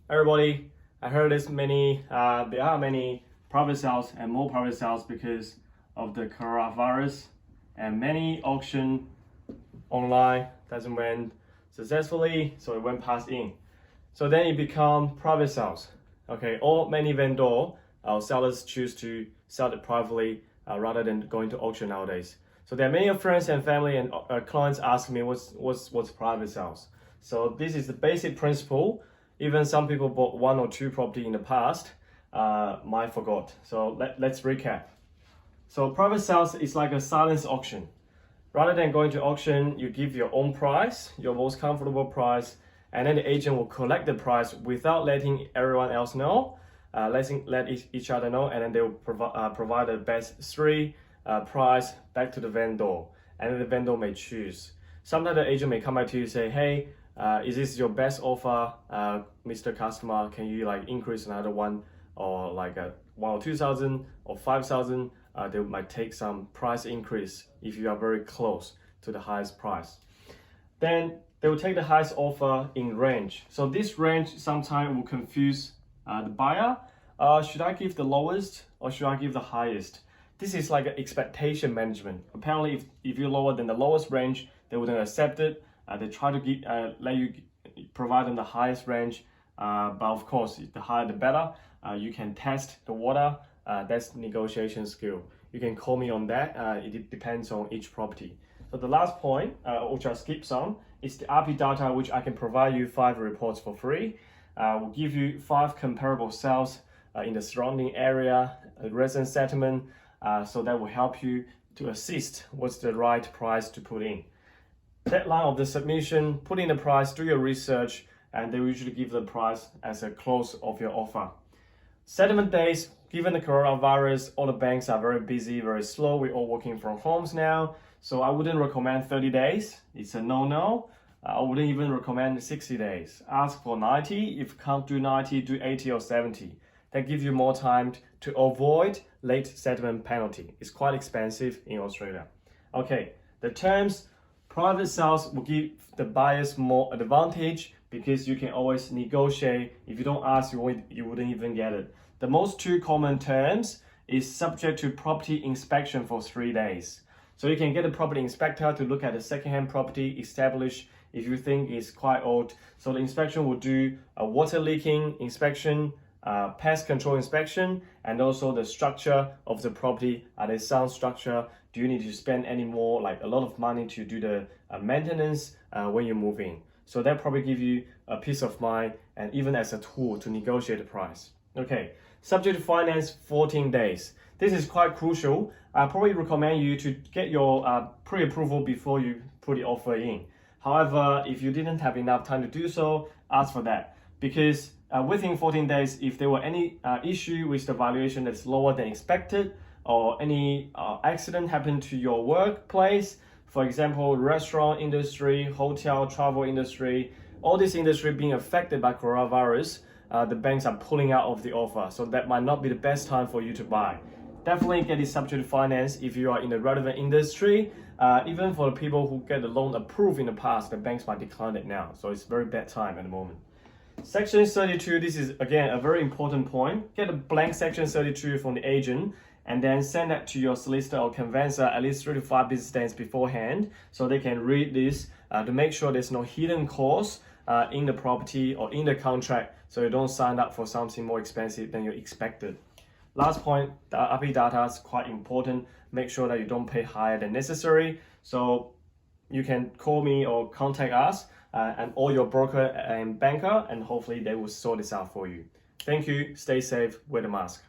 Everybody, I heard there are many private sales and more private sales because of the coronavirus, and many auction online doesn't went successfully, so it went past in. So then it become private sales. Okay, or many vendor sellers choose to sell it privately rather than going to auction nowadays. So there are many friends and family and clients ask me what's private sales. So this is the basic principle. Even some people bought 1 or 2 property in the past, might forgot. So let's recap. So private sales is like a silent auction. Rather than going to auction, you give your own price, your most comfortable price, and then the agent will collect the price without letting everyone else know, let each other know, and then they will provide the best 3 price back to the vendor, and then the vendor may choose. Sometimes the agent may come back to you and say, hey, is this your best offer, Mr. Customer? Can you increase another one, or 1 or 2,000 or 5,000? They might take some price increase if you are very close to the highest price. Then they will take the highest offer in range. So this range sometimes will confuse the buyer. Should I give the lowest or should I give the highest? This is like an expectation management. Apparently, if you lower than the lowest range, they wouldn't accept it. They try to let you provide them the highest range, but of course, the higher the better. You can test the water. That's negotiation skill. You can call me on that. It depends on each property. So the last point, which I'll skip some, is the RP data, which I can provide you 5 reports for free. We'll give you 5 comparable sales in the surrounding area, resident settlement. So that will help you to assist what's the right price to put in. Deadline of the submission, put in the price, do your research, and they will usually give the price as a close of your offer. Settlement days, given the coronavirus, all the banks are very busy, very slow. We're all working from homes now. So I wouldn't recommend 30 days. It's a no-no. I wouldn't even recommend 60 days. Ask for 90. If you can't do 90, do 80 or 70. That gives you more time to avoid late settlement penalty. It's quite expensive in Australia. Okay, the terms. Private sales will give the buyers more advantage because you can always negotiate. If you don't ask, you wouldn't even get it. The most 2 common terms is subject to property inspection for 3 days. So you can get a property inspector to look at the second-hand property, establish if you think it's quite old. So the inspection will do a water leaking inspection, pest control inspection, and also the structure of the property. Are they sound structure? Do you need to spend any more, a lot of money to do the maintenance when you move in? So that probably give you a peace of mind, and even as a tool to negotiate the price. Okay, subject to finance 14 days. This is quite crucial. I probably recommend you to get your pre-approval before you put the offer in. However, if you didn't have enough time to do so, ask for that, because within 14 days, if there were any issue with the valuation that's lower than expected, or any accident happened to your workplace, for example, restaurant industry, hotel, travel industry, all this industry being affected by coronavirus, the banks are pulling out of the offer. So that might not be the best time for you to buy. Definitely get it subject to finance if you are in the relevant industry. Even for the people who get the loan approved in the past, the banks might decline it now. So it's very bad time at the moment. Section 32, this is again a very important point. Get a blank Section 32 from the agent and then send that to your solicitor or conveyancer at least 3 to 5 business days beforehand, so they can read this to make sure there's no hidden cost in the property or in the contract, so you don't sign up for something more expensive than you expected. Last point, the RP data is quite important. Make sure that you don't pay higher than necessary. So you can call me or contact us and or your broker and banker, and hopefully they will sort this out for you. Thank you. Stay safe. Wear the mask.